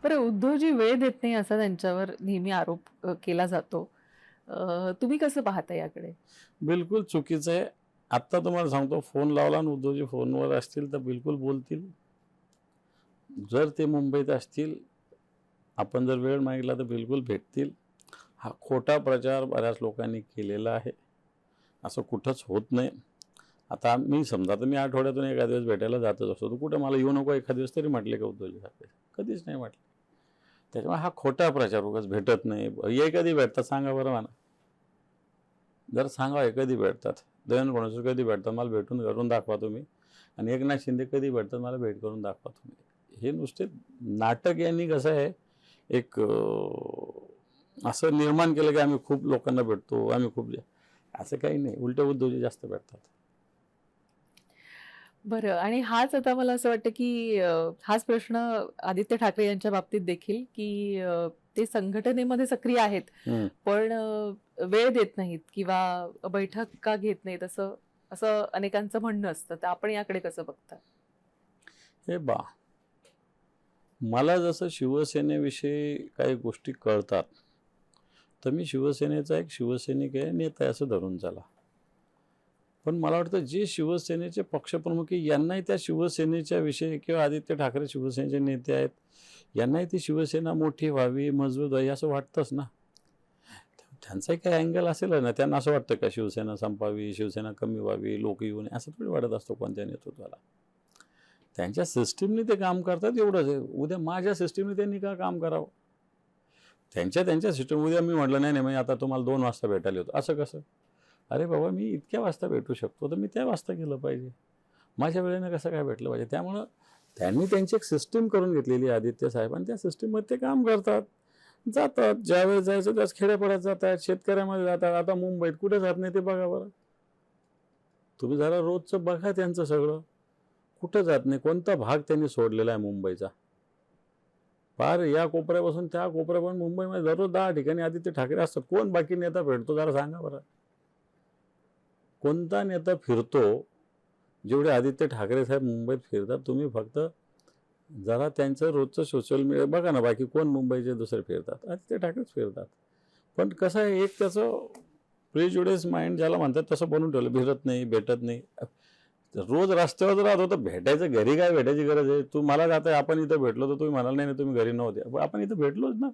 बरं उद्धवजी वेळ देत नाही असा त्यांच्यावर नेहमी आरोप केला जातो. तुम्ही कसं पाहता याकडे? बिलकुल चुकीचं आहे. आत्ता तुम्हाला सांगतो फोन लावला आणि उद्धवजी फोनवर असतील तर बिलकुल बोलतील. जर ते मुंबईत असतील, आपण जर वेळ मागितला तर बिलकुल भेटतील. हा खोटा प्रचार बऱ्याच लोकांनी केलेला आहे. असं कुठंच होत नाही. आता मी समजा तर मी आठवड्यातून एखाद्या दिवस भेटायला जातच असतो. तर कुठं मला येऊ नको एखाद दिवस तरी म्हटले का उद्धवजी ठाकरे? कधीच नाही म्हटले. त्याच्यामुळे हा खोटा प्रचार उगाच भेटत नाही. हे कधी भेटतात सांगा बरं मला? जर सांगा हे कधी भेटतात? देवेंद्र फडणवीस कधी भेटतात? मला भेटून घरून दाखवा तुम्ही. आणि एकनाथ शिंदे कधी भेटतात? मला भेट करून दाखवा तुम्ही. हे नुसते नाटक यांनी कसं आहे एक असं निर्माण केलं की आम्ही खूप लोकांना भेटतो, आम्ही खूप असं काही नाही. उलटे उद्धवजी जास्त भेटतात. बरं आणि हाच आता मला असं वाटतं, की हाच प्रश्न आदित्य ठाकरे यांच्या बाबतीत देखील, की ते संघटनेमध्ये सक्रिय आहेत, हं. पण वेळ देत नाहीत किंवा बैठक का घेत नाहीत असं असं अनेकांचं म्हणणं असतं. तर आपण याकडे कसं बघता? हे मला जसं शिवसेनेविषयी काही गोष्टी कळतात, तर मी शिवसेनेचा एक शिवसैनिक आहे, नेता आहे असं धरून चला. पण मला वाटतं जे शिवसेनेचे पक्षप्रमुख आहे यांनाही त्या शिवसेनेच्या विषयी किंवा आदित्य ठाकरे शिवसेनेचे नेते आहेत, यांनाही ती शिवसेना मोठी व्हावी, मजबूत व्हावी असं वाटतंच ना. त्यांचाही काही अँगल असेल ना, त्यांना असं वाटतं का शिवसेना संपावी, शिवसेना कमी व्हावी, लोक येऊ नये असं थोडी वाटत असतो कोणत्या नेतृत्वाला. त्यांच्या सिस्टीमनी ते काम करतात एवढंच आहे. उद्या माझ्या सिस्टीमने त्यांनी का काम करावं? त्यांच्या सिस्टम उद्या मी म्हटलं नाही, नाही म्हणजे आता तुम्हाला 2 वाजता भेटायला येतो. असं कसं? अरे बाबा मी इतक्या वाजता भेटू शकतो, तर मी त्या वाजता गेलं पाहिजे. माझ्या वेळेनं कसं काय भेटलं पाहिजे? त्यामुळं त्यांनी त्यांची एक सिस्टीम करून घेतलेली आहे आदित्य साहेब आणि त्या सिस्टीममध्ये ते काम करतात. जातात. ज्यावेळेस जायचं त्याच खेड्यापाड्यात जातात, शेतकऱ्यामध्ये जातात. आता मुंबईत कुठे जात नाही ते बघा बरं. तुम्ही जरा रोजचं बघा त्यांचं सगळं. कुठं जात नाही. कोणता भाग त्यांनी सोडलेला आहे मुंबईचा? फार या कोपऱ्यापासून त्या कोपऱ्यापर्यंत मुंबईमध्ये दररोज 10 ठिकाणी आदित्य ठाकरे असतात. कोण बाकी नेता भेटतो जरा सांगा बरं? कोणता नेता फिरतो, जेवढे आदित्य ठाकरे साहेब मुंबईत फिरतात, तुम्ही फक्त जरा त्यांचं रोजचं सोशल मीडिया बघा ना, बाकी कोण मुंबईचे दुसरे फिरतात? आदित्य ठाकरेच फिरतात. पण कसं आहे, एक त्याचं प्रिज्युडिस माइंड ज्याला म्हणतात तसं बनवून ठेवलं. फिरत नाही, भेटत नाही. रोज रस्त्यावर राहतो तर भेटायचं, घरी काय भेटायची गरज आहे? तू मला जाता आपण इथं भेटलो तर तुम्ही म्हणाल नाही, नाही तुम्ही घरी नव्हते. आपण इथं भेटलोच ना.